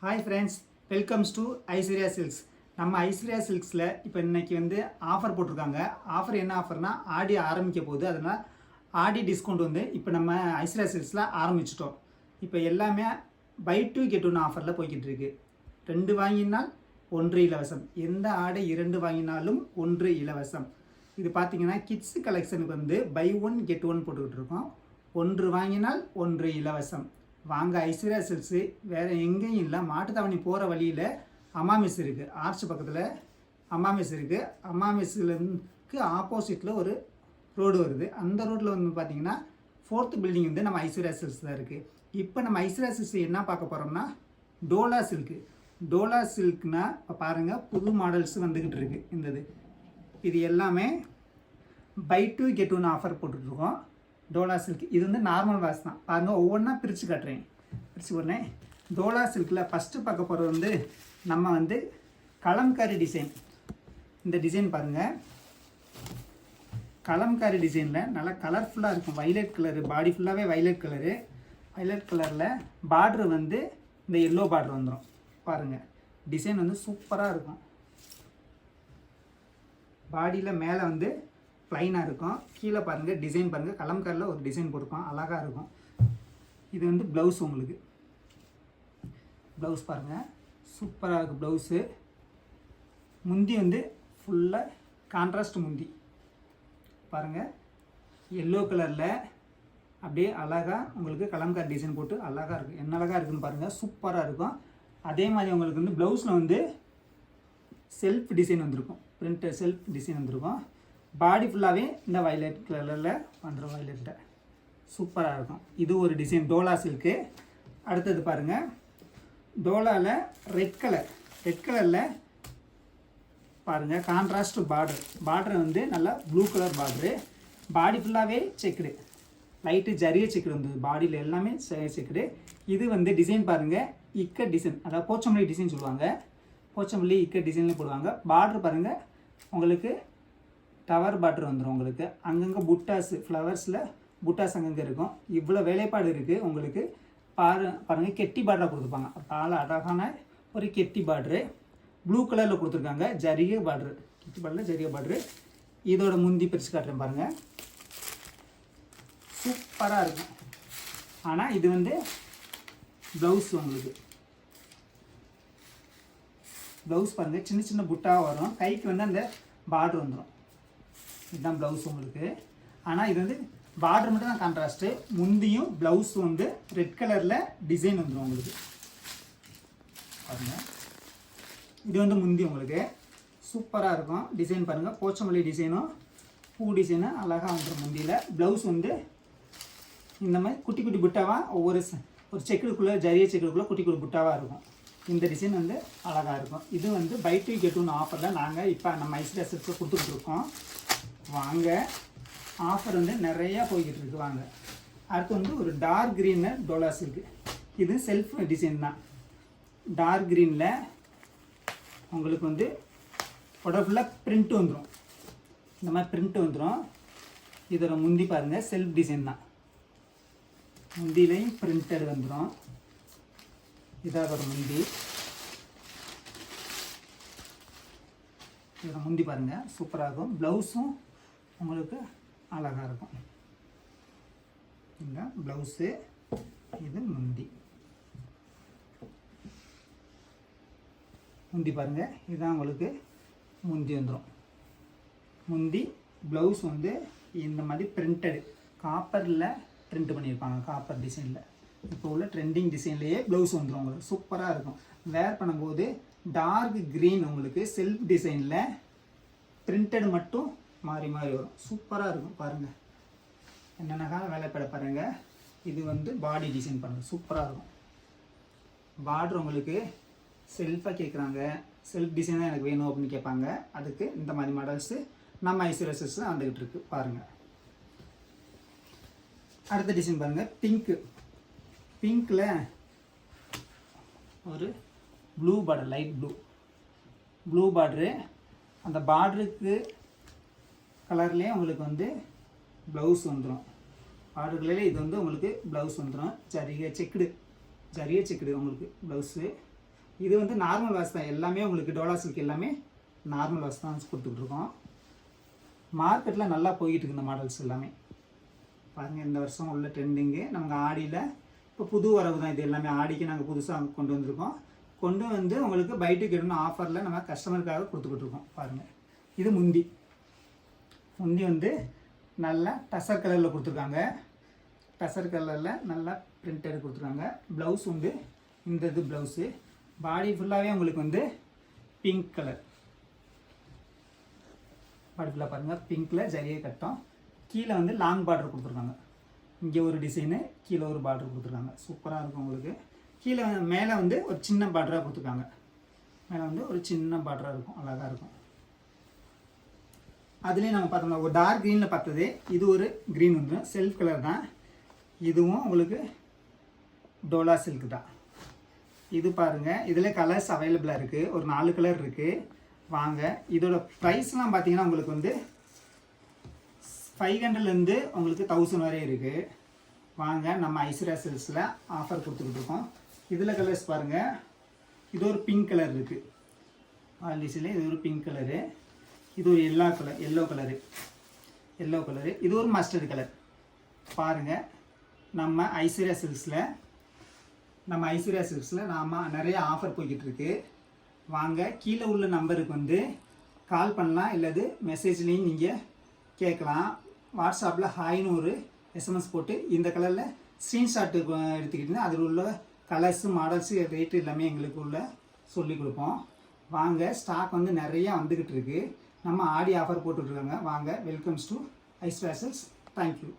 Hi friends, welcomes to Aishwarya silks. நம்ம ஐஸ்வர்யா சில்க்ஸில் இப்போ இன்றைக்கி ஆஃபர் போட்டிருக்காங்க. ஆஃபர் என்ன ஆஃபர்னால் ஆடி ஆரம்பிக்க போகுது. அதனால் ஆடி டிஸ்கவுண்ட் இப்போ நம்ம ஐஸ்வர்யா சில்க்ஸில் ஆரம்பிச்சிட்டோம். இப்போ எல்லாமே பை டூ கெட் ஒன்று ஆஃபரில் போய்கிட்டு இருக்கு. 2 வாங்கினால் 1 இலவசம். எந்த ஆடை 2 வாங்கினாலும் 1 இலவசம். இது பார்த்தீங்கன்னா கிட்ஸ் கலெக்ஷனுக்கு பை 1 கெட் 1 போட்டுக்கிட்டு இருக்கோம். 1 வாங்கினால் 1 இலவசம். வாங்க ஐஸ்வர்யா சில்க்ஸு. வேறு எங்கேயும் இல்லை, மாட்டுத்தாவணி போகிற வழியில் அம்மாமிஸ் இருக்குது. ஆர்ச் பக்கத்தில் அம்மாமிஸ் இருக்குது. அம்மாமிஸ்க்கு ஆப்போசிட்டில் ஒரு ரோடு வருது. அந்த ரோட்டில் பார்த்திங்கன்னா 4th பில்டிங் நம்ம ஐஸ்வர்யா சில்க்ஸ் தான் இருக்குது. இப்போ நம்ம ஐஸ்வர்யா சில்க்ஸ் என்ன பார்க்க போகிறோம்னா டோலா சில்க்கு. டோலா சில்க்னா இப்போ பாருங்கள், புது மாடல்ஸ் வந்துக்கிட்டு இருக்குது. இது எல்லாமே பை டூ கெட் 1 ஆஃபர் போட்டுட்ருக்கோம். டோலா சில்க் இது நார்மல் வாஷ் தான். பாருங்கள், ஒவ்வொன்றா பிரித்து காட்டுறேன். பிரித்து போடுறேன். டோலா சில்கில் ஃபஸ்ட்டு பார்க்க போகிறது நம்ம கலம்காரி டிசைன். இந்த டிசைன் பாருங்கள், கலம்காரி டிசைனில் நல்லா கலர்ஃபுல்லாக இருக்கும். வைலட் கலரு, பாடி ஃபுல்லாகவே வைலட் கலரு. வைலட் கலரில் பார்ட்ரு இந்த எல்லோ பார்ட்ரு வந்துடும். பாருங்கள், டிசைன் சூப்பராக இருக்கும். பாடியில் மேலே ப்ளைனாக இருக்கும். கீழே பாருங்கள், டிசைன் பாருங்கள், கலம்காரில் ஒரு டிசைன் போட்டிருக்கோம், அழகாக இருக்கும். இது ப்ளவுஸ். உங்களுக்கு ப்ளவுஸ் பாருங்கள், சூப்பராக இருக்குது ப்ளவுஸு. முந்தி ஃபுல்லாக கான்ட்ராஸ்ட் முந்தி பாருங்கள், எல்லோ கலரில் அப்படியே அழகாக உங்களுக்கு கலம்காரி டிசைன் போட்டு அழகாக இருக்குது. என்ன அழகாக இருக்குதுன்னு பாருங்கள், சூப்பராக இருக்கும். அதே மாதிரி உங்களுக்கு ப்ளவுஸில் செல்ஃப் டிசைன் வந்திருக்கும். பிரிண்ட் செல்ஃப் டிசைன் வந்திருக்கும். பாடி ஃபுல்லாகவே இந்த வைலட் கலரில் வந்துடும். வைலட்டில் சூப்பராக இருக்கும். இது ஒரு டிசைன் டோலா சில்க்கு. அடுத்தது பாருங்கள், டோலாவில் ரெட் கலரில் பாருங்கள், கான்ட்ராஸ்ட் பார்டர் நல்லா ப்ளூ கலர் பார்டரு. பாடி ஃபுல்லாகவே செக்குடு, லைட்டு ஜரிய செக்குடு பாடியில் எல்லாமே செக்குடு. இது டிசைன் பாருங்கள், இக்கட் டிசைன், அதாவது போச்சம்பள்ளி டிசைன் சொல்லுவாங்க. போச்சம்பள்ளி இக்கட் டிசைன்லேயும் போடுவாங்க. பார்டர் பாருங்கள், உங்களுக்கு டவர் பார்டர் வந்துடும். உங்களுக்கு அங்கங்கே புட்டாஸ், ஃப்ளவர்ஸில் புட்டாஸ் அங்கங்கே இருக்கும். இவ்வளோ வேலைப்பாடு இருக்குது. உங்களுக்கு பாருங்கள், கெட்டி பார்டராக கொடுத்துருப்பாங்க. பால அழகான ஒரு கெட்டி பார்டரு. ப்ளூ கலரில் கொடுத்துருக்காங்க, ஜரிகை பார்டரு. கெட்டி பார்டரில் ஜரிகை பார்டரு. இதோட முந்தி பிரித்து காட்டுறேன் பாருங்கள், சூப்பராக இருக்கும். ஆனால் இது ப்ளவுஸ். உங்களுக்கு ப்ளவுஸ் பாருங்கள், சின்ன சின்ன புட்டாக வரும். கைக்கு அந்த பார்டர் வந்துடும். இதுதான் ப்ளவுஸ் உங்களுக்கு. ஆனால் இது பார்டர் மட்டும் தான் கான்ட்ராஸ்ட்டு. முந்தியும் ப்ளவுஸ் ரெட் கலரில் டிசைன் வந்துடும் உங்களுக்கு. பாருங்கள், இது முந்தி உங்களுக்கு சூப்பராக இருக்கும். டிசைன் பாருங்கள், போச்சம்பள்ளி டிசைனும் பூ டிசைனும் அழகாக வந்துடும் முந்தியில். ப்ளவுஸ் இந்த மாதிரி குட்டி குட்டி புட்டாவாக ஒரு செக்குடுக்குள்ளே, ஜரிய செக்குடுக்குள்ளே குட்டி குட்டி புட்டாவாக இருக்கும். இந்த டிசைன் அழகாக இருக்கும். இது பை டூ கெட் 1 ஆஃபரில் நாங்கள் இப்போ நம்ம ஐஸ்வர்யா சில்க்ஸில் கொடுத்துட்ருக்கோம். வாங்க, ஆஃபர் நிறையா போய்கிட்டு இருக்கு. வாங்க. அடுத்து ஒரு டார்க் க்ரீனில் டோலா சில்க்கு. இது செல்ஃப் டிசைன் தான். டார்க் க்ரீனில் உங்களுக்கு உடம்பு ஃபுல்லாக பிரிண்ட்டு வந்துடும். இந்த மாதிரி பிரிண்ட்டு வந்துடும். இதோட முந்தி பாருங்கள், செல்ஃப் டிசைன் தான். முந்திலையும் பிரிண்டட் வந்துடும். இதாக ஒரு முந்தி. இதோட முந்தி பாருங்கள், சூப்பராக இருக்கும். ப்ளவுஸும் உங்களுக்கு அழகாக இருக்கும். இந்த ப்ளவுஸு, இது முந்தி. முந்தி பாருங்கள், இதுதான் உங்களுக்கு முந்தி வந்துடும். முந்தி ப்ளவுஸ் இந்த மாதிரி பிரிண்டடு காப்பரில் பிரிண்ட் பண்ணியிருப்பாங்க. காப்பர் டிசைனில் இப்போ உள்ள ட்ரெண்டிங் டிசைன்லேயே ப்ளவுஸ் வந்துடும். உங்களுக்கு சூப்பராக இருக்கும். வேர் பண்ணும்போது டார்க் க்ரீன் உங்களுக்கு செல்ஃப் டிசைனில் பிரிண்டட் மட்டும் மாறி மாறி வரும். சூப்பராக இருக்கும். பாருங்கள், என்னென்னக்கா வேலைப்பட பாருங்கள். இது பாடி டிசைன் பாருங்கள், சூப்பராக இருக்கும். பார்டர் உங்களுக்கு செல்ஃபாக கேட்குறாங்க, செல்ஃப் டிசைன் தான் எனக்கு வேணும் அப்படின்னு கேட்பாங்க. அதுக்கு இந்த மாதிரி மாடல்ஸு நம்ம ஐஸ்வர்யா சில்க்ஸ் வந்துக்கிட்டு இருக்குது. பாருங்கள், அடுத்த டிசைன் பாருங்கள், பிங்க்கில் ஒரு blue border, light blue border. அந்த பார்டருக்கு கலர்லேயே உங்களுக்கு ப்ளவுஸ் வந்துடும். பார்டர்லேயே இது உங்களுக்கு ப்ளவுஸ் வந்துடும். ஜரிகை செக்குடு உங்களுக்கு ப்ளவுஸு. இது வந்து நார்மல் வாஷ் தான், எல்லாமே உங்களுக்கு டோலா சில்க் எல்லாமே நார்மல் வாஷ் தான் கொடுத்துட்ருக்கோம். மார்க்கெட்டில் நல்லா போய்கிட்டு இருக்கு இந்த மாடல்ஸ் எல்லாமே. பாருங்கள், இந்த வருஷம் உள்ள ட்ரெண்டிங்கு நமக்கு ஆடியில் இப்போ புது வரவு தான். இது எல்லாமே ஆடிக்கு நாங்கள் புதுசாக கொண்டு வந்திருக்கோம். கொண்டு வந்து உங்களுக்கு பை டூ கெட் ஒன் ஆஃபரில் நம்ம கஸ்டமருக்காக கொடுத்துக்கிட்டுருக்கோம். பாருங்கள், இது முந்தி வந்து நல்லா டசர் கலரில் கொடுத்துருக்காங்க. டசர் கலரில் நல்லா பிரிண்டட் கொடுத்துருக்காங்க. ப்ளவுஸ் வந்து இந்த இது ப்ளவுஸு. பாடி ஃபுல்லாகவே உங்களுக்கு வந்து பிங்க் கலர். பாடி ஃபுல்லாக பாருங்கள், பிங்க்கில் ஜரிகை கட்டம். கீழே வந்து லாங் பார்டர் கொடுத்துருக்காங்க. இங்கே ஒரு டிசைனு, கீழே ஒரு பார்டர் கொடுத்துருக்காங்க. சூப்பராக இருக்கும் உங்களுக்கு. கீழே மேலே வந்து ஒரு சின்ன பார்டராக கொடுத்துருக்காங்க. மேலே வந்து ஒரு சின்ன பார்டராக இருக்கும், அழகாக இருக்கும். அதுலேயும் நம்ம பார்த்தோம்னா ஒரு டார்க் க்ரீனில் பார்த்தது, இது ஒரு க்ரீன் வந்து செல்ஃப் கலர் தான். இதுவும் உங்களுக்கு டோலா சில்க் தான். இது பாருங்கள், இதில் கலர்ஸ் அவைலபிளாக இருக்குது. ஒரு 4 கலர் இருக்குது. வாங்க, இதோட ப்ரைஸ்லாம் பார்த்தீங்கன்னா உங்களுக்கு வந்து 500லேருந்து உங்களுக்கு 1000 வரை இருக்குது. வாங்க, நம்ம ஐஸ்வர்யா சில்க்ஸில் ஆஃபர் கொடுத்துக்கிட்டு இருக்கோம். இதில் கலர்ஸ் பாருங்கள், இது ஒரு பிங்க் கலர் இருக்குது. ஆல்டிஸில் இது ஒரு பிங்க் கலரு. இது ஒரு எல்லோ கலரு. இது ஒரு மஸ்டர்டு கலர். பாருங்கள், நம்ம ஐஸ்வர்யா சில்க்ஸில் நாம் நிறைய ஆஃபர் போய்கிட்டு இருக்கு. வாங்க, கீழே உள்ள நம்பருக்கு வந்து கால் பண்ணலாம், இல்லது மெசேஜ்லேயும் நீங்கள் கேட்கலாம். வாட்ஸ்அப்பில் ஹாய்னு ஒரு எஸ்எம்எஸ் போட்டு இந்த கலரில் ஸ்க்ரீன்ஷாட்டு எடுத்துக்கிட்டிங்கன்னா அதில் உள்ள கலர்ஸு, மாடல்ஸு, ரேட்டு எல்லாமே எங்களுக்கு உள்ள சொல்லி கொடுப்போம். வாங்க, ஸ்டாக் வந்து நிறையா வந்துக்கிட்டு இருக்குது. நம்ம ஆடி ஆஃபர் போட்டுட்ருக்காங்க. வாங்க, welcomes to Aishwarya silks. Thank you.